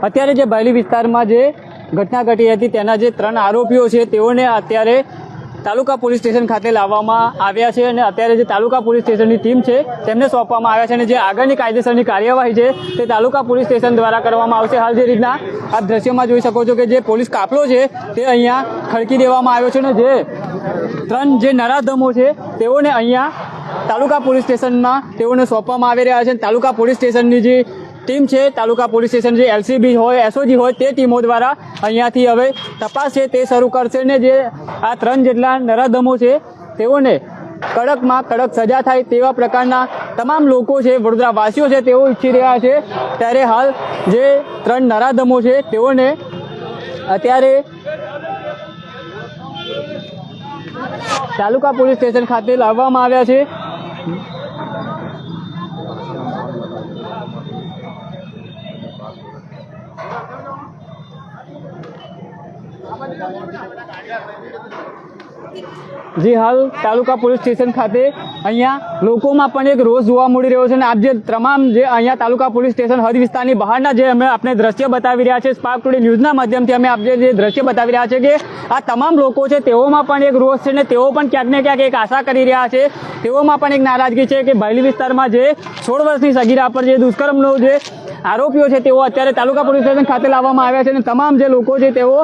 અત્યારે જે બાયલી વિસ્તારમાં જે ઘટના ઘટી હતી તેના જે 3 આરોપીઓ છે તેઓને અત્યારે તાલુકા પોલીસ સ્ટેશન ખાતે લાવવામાં આવ્યા છે અને અત્યારે જે તાલુકા પોલીસ સ્ટેશનની ટીમ છે તેમને સોંપવામાં આવ્યા છે અને જે આગળની કાયદેસરની કાર્યવાહી છે તે તાલુકા પોલીસ સ્ટેશન દ્વારા કરવામાં આવશે। હાલ જે રીતના આપ દ્રશ્યમાં જોઈ શકો છો કે જે પોલીસ કાફલો છે તે અહીંયા ખડકી દેવામાં આવ્યો છે અને જે 3 જે નરાધમો છે તેઓને અહીંયા તાલુકા પોલીસ સ્ટેશનમાં તેઓને સોંપવામાં આવી રહ્યા છે। તાલુકા પોલીસ સ્ટેશનની જે ટીમ છે તાલુકા પોલીસ સ્ટેશન જે એલસીબી હોય એસઓજી હોય તે ટીમો દ્વારા અહીંયાથી હવે તપાસ છે તે શરૂ કરશે ને જે આ 3 જેટલા નરાધમો છે તેઓને કડકમાં કડક સજા થાય તેવા પ્રકારના તમામ લોકો છે વડોદરા વાસીઓ છે તેઓ ઈચ્છી રહ્યા છે। ત્યારે હાલ જે 3 નરાધમો છે તેઓને અત્યારે તાલુકા પોલીસ સ્ટેશન ખાતે લાવવામાં આવ્યા છે। જી હાલ તાલુકા પોલીસ સ્ટેશન ખાતે અહીંયા લોકોમાં પણ એક રોષ જોવા મળી રહ્યો છે અને આપ જે તમામ જે અહીંયા તાલુકા પોલીસ સ્ટેશન હદ વિસ્તારની બહારના જે અમે આપણે દ્રશ્ય બતાવી રહ્યા છે સ્પાર્ક ટુડે ન્યૂઝના માધ્યમથી અમે આપને જે દ્રશ્ય બતાવી રહ્યા છે કે આ તમામ લોકો છે તેઓમાં પણ એક રોષ છે ને તેઓ પણ ક્યાંક ને ક્યાંક એક આશા કરી રહ્યા છે, તેઓમાં પણ એક નારાજગી છે કે બાયલી વિસ્તારમાં જે 16 વર્ષની સગીરા પર જે દુષ્કર્મનો જે આરોપીઓ છે તેઓ અત્યારે તાલુકા પોલીસ સ્ટેશન ખાતે લાવવામાં આવ્યા છે અને તમામ જે લોકો છે તેઓ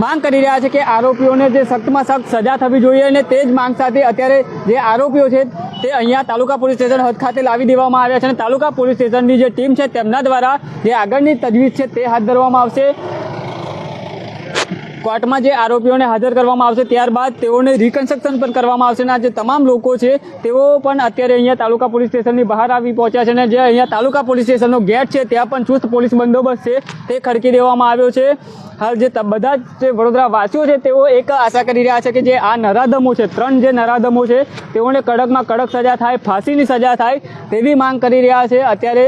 માંગ કરી રહ્યા છે કે આરોપીઓને જે સખ્તમાં સખ્ત સજા થવી જોઈએ અને તે જ માંગ સાથે અત્યારે જે આરોપીઓ છે તે અહીંયા તાલુકા પોલીસ સ્ટેશન હદ ખાતે લાવી દેવામાં આવ્યા છે અને તાલુકા પોલીસ સ્ટેશનની જે ટીમ છે તેમના દ્વારા જે આગળની તજવીજ છે તે હાથ ધરવામાં આવશે। કોર્ટમાં જે આરોપીઓને હાજર કરવામાં આવશે ત્યારબાદ તેઓને રિકન્સ્ટ્રક્શન પણ કરવામાં આવશે અને જે તમામ લોકો છે તેઓ પણ અત્યારે અહીંયા તાલુકા પોલીસ સ્ટેશનની બહાર આવી પહોંચ્યા છે અને જે અહીંયા તાલુકા પોલીસ સ્ટેશનનો ગેટ છે ત્યાં પણ ચુસ્ત પોલીસ બંદોબસ્ત છે તે ખડકી દેવામાં આવ્યો છે। હાલ જે બધા જ જે વડોદરા વાસીઓ છે તેઓ એક આશા કરી રહ્યા છે કે જે આ નરાધમો છે 3 જે નરાધમો છે તેઓને કડકમાં કડક સજા થાય, ફાંસીની સજા થાય તેવી માંગ કરી રહ્યા છે। અત્યારે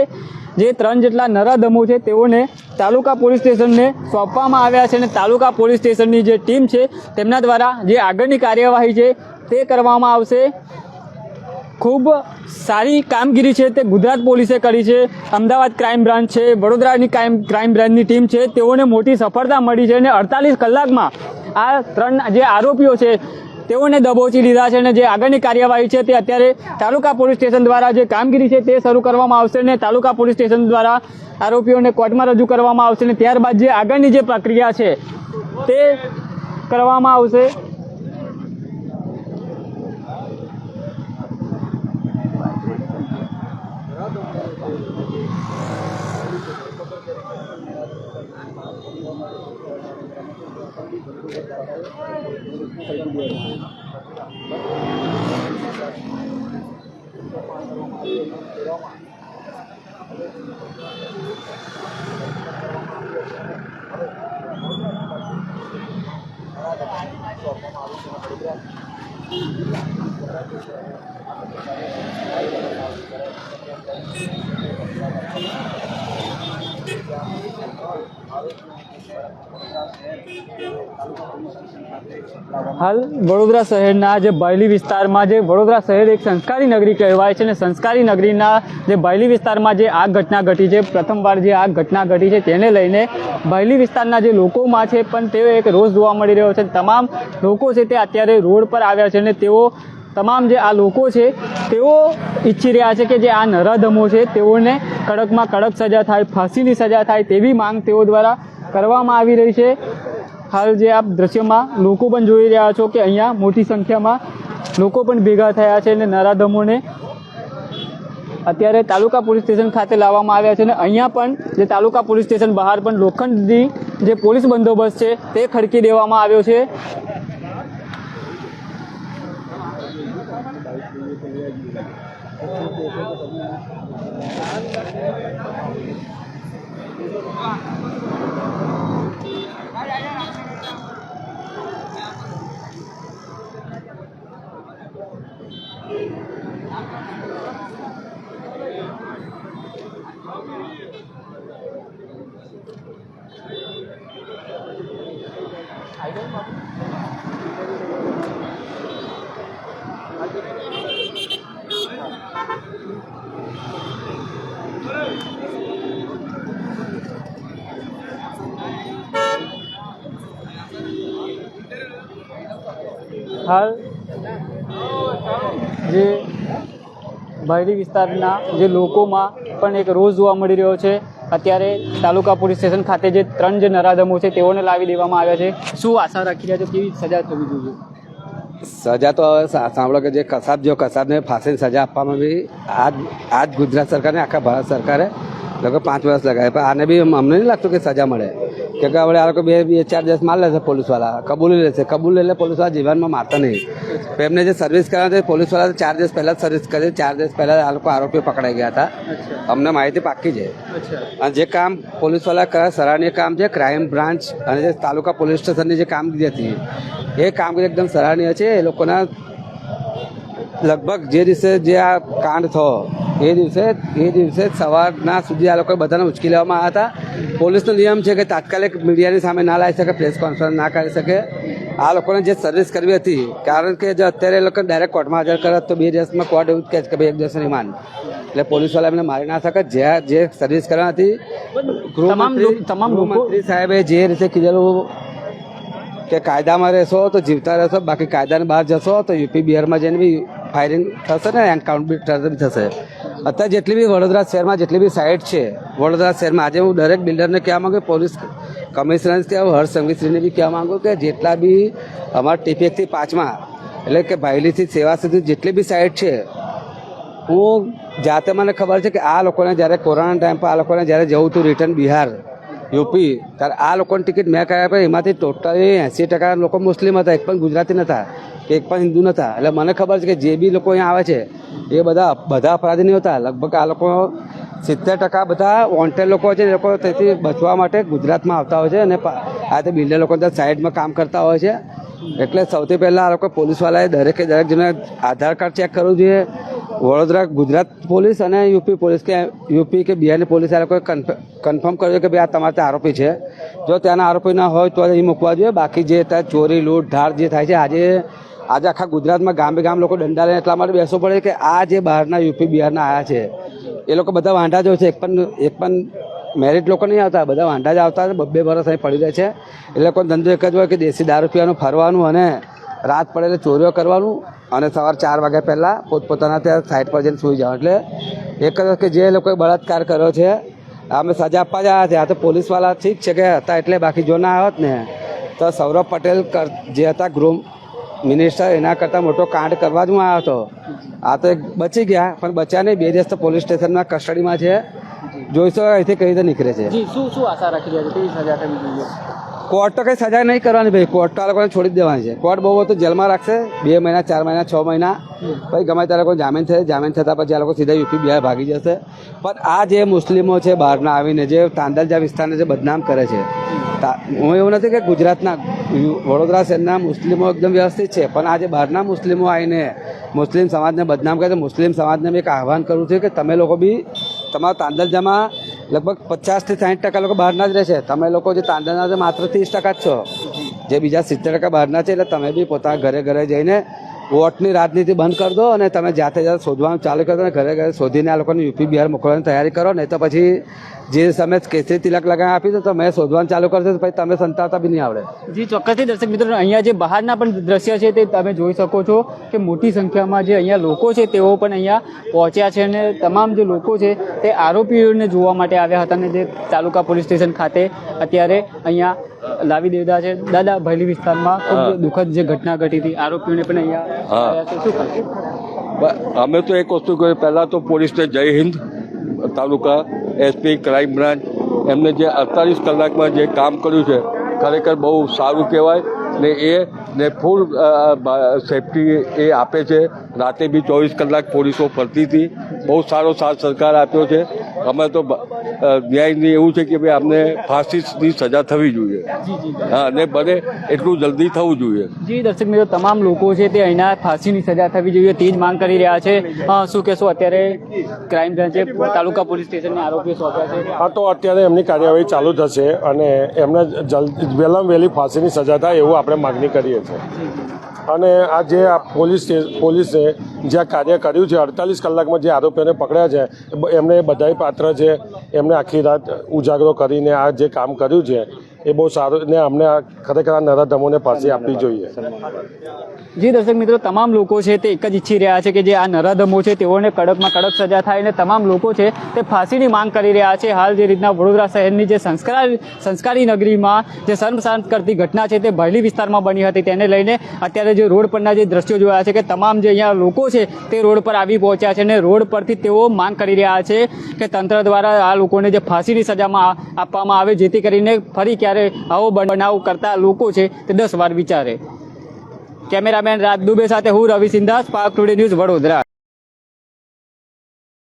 જે 3 જેટલા નરાધમો છે તેઓને તાલુકા પોલીસ સ્ટેશનને સોંપવામાં આવ્યા છે અને તાલુકા પોલીસ સ્ટેશનની જે ટીમ છે તેમના દ્વારા જે આગળની કાર્યવાહી છે તે કરવામાં આવશે। ખૂબ સારી કામગીરી છે તે ગુજરાત પોલીસે કરી છે, અમદાવાદ ક્રાઇમ બ્રાન્ચ છે, વડોદરાની ક્રાઇમ બ્રાન્ચની ટીમ છે તેઓને મોટી સફળતા મળી છે અને 48 કલાકમાં આ 3 જે આરોપીઓ છે તેઓને દબોચી લીધા છે અને જે આગળની કાર્યવાહી છે તે અત્યારે તાલુકા પોલીસ સ્ટેશન દ્વારા જે કામગીરી છે તે શરૂ કરવામાં આવશે અને તાલુકા પોલીસ સ્ટેશન દ્વારા આરોપીઓને કોર્ટમાં રજૂ કરવામાં આવશે અને ત્યારબાદ જે આગળની જે પ્રક્રિયા છે તે કરવામાં આવશે। હાલ વડોદરા શહેરના જે બાયલી વિસ્તારમાં જે વડોદરા શહેર એક સંસ્કારી નગરી કહેવાય છે અને સંસ્કારી નગરીના જે બાયલી વિસ્તારમાં જે આગ ઘટના ઘટી છે, પ્રથમવાર જે આગ ઘટના ઘટી છે તેને લઈને બાયલી વિસ્તારના જે લોકોમાં છે પણ તેઓ એક રોષ જોવા મળી રહ્યો છે। તમામ લોકો છે તે અત્યારે રોડ પર આવ્યા છે અને તેઓ તમામ જે આ લોકો છે તેઓ ઈચ્છી રહ્યા છે કે જે આ નરાધમો છે તેઓને કડકમાં કડક સજા થાય, ફાંસીની સજા થાય તેવી માંગ તેઓ દ્વારા કરવામાં આવી રહી છે। હાલ જે આપ દ્રશ્યમાં લોકો પણ જોઈ રહ્યા છો કે અહીંયા મોટી સંખ્યામાં લોકો પણ ભેગા થયા છે અને નરાધમોને અત્યારે તાલુકા પોલીસ સ્ટેશન ખાતે લાવવામાં આવ્યા છે અને અહીંયા પણ જે તાલુકા પોલીસ સ્ટેશન બહાર પણ લોખંડની જે પોલીસ બંદોબસ્ત છે તે ખડકી દેવામાં આવ્યો છે। હાલ જે બહારી વિસ્તારના જે લોકોમાં પણ એક રોષ જોવા મળી રહ્યો છે. અત્યારે તાલુકા પોલીસ સ્ટેશન ખાતે જે 3 જે નરાધમો છે તેઓને લાવી દેવામાં આવ્યા છે. શું આશા રાખી રહ્યા છો, કેવી સજા થવી જોઈએ? સજા તો હવે સાંભળો કે જે કસાબને ફાંસીની સજા આપવામાં બી આજ ગુજરાત સરકારને આખા ભારત સરકારે લગભગ 5 વર્ષ લગાવ્યા, પણ આને બી અમને નહીં લાગતું કે સજા મળે. કે હવે આ લોકો 2-4 દિવસ માર લેશે, પોલીસવાળા કબૂલી લેશે, કબૂલ એટલે પોલીસવાળા જીવનમાં મારતા નહીં. એમને જે સર્વિસ કરવા છે પોલીસવાળા 4 દિવસ પહેલાં સર્વિસ કરી, 4 દિવસ પહેલાં આ લોકો આરોપીઓ પકડાઈ ગયા હતા. અમને માહિતી પાક્કી છે. અને જે કામ પોલીસવાળા કરે સરાહનીય કામ છે. ક્રાઇમ બ્રાન્ચ અને જે તાલુકા પોલીસ સ્ટેશનની જે કામગીરી હતી એ કામગીરી એકદમ સરાહનીય છે. એ લોકોના લગભગ જે દિવસે જે આ કાંડ થયો એ દિવસે સવારના સુધી આ લોકો બધાને ઉચકી લેવામાં આવ્યા હતા. પોલીસનો નિયમ છે કે તાત્કાલિક મીડિયાની સામે ના લાવી શકે, પ્રેસ કોન્ફરન્સ ના કરી શકે. આ લોકોને જે સર્વિસ કરવી હતી, કારણ કે જો અત્યારે એ લોકો ડાયરેક્ટ કોર્ટમાં હાજર કરે તો 2 દિવસમાં કોર્ટ એવું જ કહે છે કે ભાઈ 1 દિવસ રિમાન્ડ, એટલે પોલીસવાળા એમને મારી ના શકે. જે સર્વિસ કરવાની હતી ગૃહમંત્રી સાહેબે જે રીતે કીધેલું કે કાયદામાં રહેશો તો જીવતા રહેશો, બાકી કાયદાને બહાર જશો તો યુપી બિહારમાં જઈને બી ફાયરિંગ થશે ને એન્કાઉન્ટર બી થશે. અત્યારે જેટલી બી વડોદરા શહેરમાં જેટલી બી સાઇટ છે વડોદરા શહેરમાં, આજે હું દરેક બિલ્ડરને કહેવા માંગુ, પોલીસ કમિશનર કહેવા, હર્ષ સંઘવીશ્રીને બી કહેવા માંગુ કે જેટલા બી અમારા TPX-થી 5માં એટલે કે ભાયલીથી સેવા સુધી જેટલી બી સાઇટ છે, હું જાતે મને ખબર છે કે આ લોકોને જ્યારે કોરોના ટાઈમ પર આ લોકોને જ્યારે જવું હતું રિટર્ન બિહાર યુપી, ત્યારે આ લોકોની ટિકિટ મેં કરાવ્યા પર એમાંથી ટોટલી 80% લોકો મુસ્લિમ હતા, એક પણ ગુજરાતી નહોતા, એક પણ હિન્દુ નહોતા. એટલે મને ખબર છે કે જે બી લોકો અહીંયા આવે છે એ બધા અપરાધી નહીં હોતા. લગભગ આ લોકો 70% બધા વોન્ટેડ લોકો છે. એ લોકો તેથી બચવા માટે ગુજરાતમાં આવતા હોય છે અને આ તે બિલ્ડર લોકો ત્યાં સાઈડમાં કામ કરતા હોય છે. એટલે સૌથી પહેલાં આ લોકો પોલીસવાળાએ દરેક જણને આધાર કાર્ડ ચેક કરવું જોઈએ. વડોદરા ગુજરાત પોલીસ અને યુપી કે બિહારની પોલીસ આ લોકોએ કન્ફર્મ કર્યું કે ભાઈ આ તમારા ત્યાં આરોપી છે. જો ત્યાંના આરોપી ના હોય તો અહીં મૂકવા જોઈએ. બાકી જે ત્યાં ચોરી લૂંટ ધાડ જે થાય છે, આજે આખા ગુજરાતમાં ગામે ગામ લોકો દંડા લઈને એટલા માટે બેસવું પડે કે આ જે બહારના યુપી બિહારના આવ્યા છે એ લોકો બધા વાંઢા જ હોય છે. એક પણ મેરિટ લોકો નહીં આવતા, બધા વાંઢા જ આવતા. 2 વર્ષ અહીં પડી રહે છે. એ લોકોનો ધંધો એક જ હોય કે દેશી દારૂ પીવાનું, ફરવાનું અને રાત પડે એટલે ચોરીઓ કરવાનું અને સવાર 4 વાગ્યા પહેલાં પોતપોતાના ત્યાં સાઈડ પર જઈને સૂઈ જવાનું. એટલે એક જ કે જે લોકોએ બળાત્કાર કર્યો છે અમે સજા આપવા જ આવ્યા છે. આ તો પોલીસવાળા ઠીક છે કે હતા એટલે, બાકી જો ના આવત ને તો સૌરભ પટેલ જે હતા ગૃહ મિનિસ્ટર એના કરતાં મોટો કાંડ કરવા જ હું આવ્યો હતો. આ તો એક બચી ગયા, પણ બચ્યા નહીં. 2 દિવસ તો પોલીસ સ્ટેશનના કસ્ટડીમાં છે. જોઈશો અહીંથી કઈ રીતે નીકળે છે. શું આશા રાખી રહ્યા છો, કેવી સજા થવી જોઈએ? કોર્ટ તો કંઈ સજા નહીં કરવાની ભાઈ, કોર્ટ તો આ લોકોને છોડી જ દેવાની છે. કોર્ટ બહુ તો જેલમાં રાખશે 2 મહિના, 4 મહિના, 6 મહિના, પછી ગમે ત્યારે લોકો જામીન થતાં પછી આ લોકો સીધા યુપી બિહાર ભાગી જશે. પણ આ જે મુસ્લિમો છે બહારના આવીને જે તાંડલજા વિસ્તારને જે બદનામ કરે છે, હું એવું નથી કે ગુજરાતના વડોદરા શહેરના મુસ્લિમો એકદમ વ્યવસ્થિત છે, પણ આ જે બહારના મુસ્લિમો આવીને મુસ્લિમ સમાજને બદનામ કરે છે. મુસ્લિમ સમાજને મેં એક આહવાન કરું છું કે તમે લોકો બી તમારા તાંડલજામાં લગભગ 50 થી 60% લોકો બહારના જ રહે છે. તમે લોકો જે તાંડલના છે માત્ર 30% જ છો, જે બીજા 70% બહારના છે. એટલે તમે બી પોતાના ઘરે જઈને વોટની રાજનીતિ બંધ કરી દો અને તમે જાતે શોધવાનું ચાલુ કરો અને ઘરે શોધીને આ લોકોને યુપી બિહાર મોકલવાની તૈયારી કરો. નહીં તો પછી જે સમય કેસરી તિલક લગાવી આપી દો તો મેં શોધવાનું ચાલુ કરશો તો પછી તમે સંતાવતા બી નહીં આવડે. જી ચોક્કસથી દર્શક મિત્રો, અહીંયા જે બહારના પણ દ્રશ્ય છે તે તમે જોઈ શકો છો કે મોટી સંખ્યામાં જે અહીંયા લોકો છે તેઓ પણ અહીંયા પહોંચ્યા છે અને તમામ જે લોકો છે તે આરોપીઓને જોવા માટે આવ્યા હતા અને જે તાલુકા પોલીસ સ્ટેશન ખાતે અત્યારે અહીંયા લાવી દીધા છે. દાદા, ભાયલી વિસ્તારમાં ખૂબ દુઃખદ જે ઘટના ઘટી હતી, આરોપીઓને પણ અહીંયા આવ્યા છે, શું કરશું? અમે તો એક વસ્તુ કહ્યું, પહેલાં તો પોલીસને જય હિન્દ. તાલુકા SP ક્રાઇમ બ્રાન્ચ એમને જે 48 કલાકમાં જે કામ કર્યું છે ખરેખર બહુ સારું કહેવાય ને ફૂલ સેફટી એ આપે છે. રાતે બી 24 કલાક પોલીસો ફરતી હતી. બહુ સારો સાથ સરકાર આપ્યો છે. અમે તો ન્યાયની એવું છે કે ભાઈ અમને ફાંસીની સજા થવી જોઈએ. હા, અને બને એટલું જલ્દી થવું જોઈએ. જી દર્શક મિત્રો, તમામ લોકો છે તે અહીંના ફાંસીની સજા થવી જોઈએ તે જ માંગ કરી રહ્યા છે. શું કહેશો, અત્યારે ક્રાઇમ બ્રાન્ચે તાલુકા પોલીસ સ્ટેશનને આરોપીઓ સોંપ્યા છે? હા, તો અત્યારે એમની કાર્યવાહી ચાલુ થશે અને એમને વહેલામાં વહેલી ફાંસીની સજા થાય એવું આપણે માગણી કરીએ છીએ. અને આ જે પોલીસે જે આ કાર્ય કર્યું છે 48 કલાકમાં જે આરોપીઓને પકડ્યા છે એમને બધાય પાત્ર છે. એમને આખી રાત ઉજાગરો કરીને આ જે કામ કર્યું છે એ બહુ સારું ને અમને ખરેખર આ નરાધમોને ફાંસી આપવી જોઈએ. જી દર્શક મિત્રો, તમામ લોકો છે તે એક જ ઈચ્છી રહ્યા છે કે જે આ નરાધમો છે તેઓને કડકમાં કડક સજા થાય અને તમામ લોકો છે તે ફાંસીની માંગ કરી રહ્યા છે. હાલ જે રીતના વડોદરા શહેરની જે સંસ્કારી નગરીમાં જે શર્મસાર કરતી ઘટના છે તે ભયલી વિસ્તારમાં બની હતી, તેને લઈને અત્યારે જે રોડ પરના જે દ્રશ્યો જોયા છે કે તમામ જે અહીંયા લોકો છે તે રોડ પર આવી પહોંચ્યા છે અને રોડ પરથી તેઓ માંગ કરી રહ્યા છે કે તંત્ર દ્વારા આ લોકોને જે ફાંસીની સજામાં આપવામાં આવે, જેથી કરીને ફરી ક્યારે આવો બનાવ કરતા લોકો છે તે 10 વાર વિચારે. કેમેરામેન રાજ દુબે સાથે હું Ravi Sindha, spark today news, Vadodara.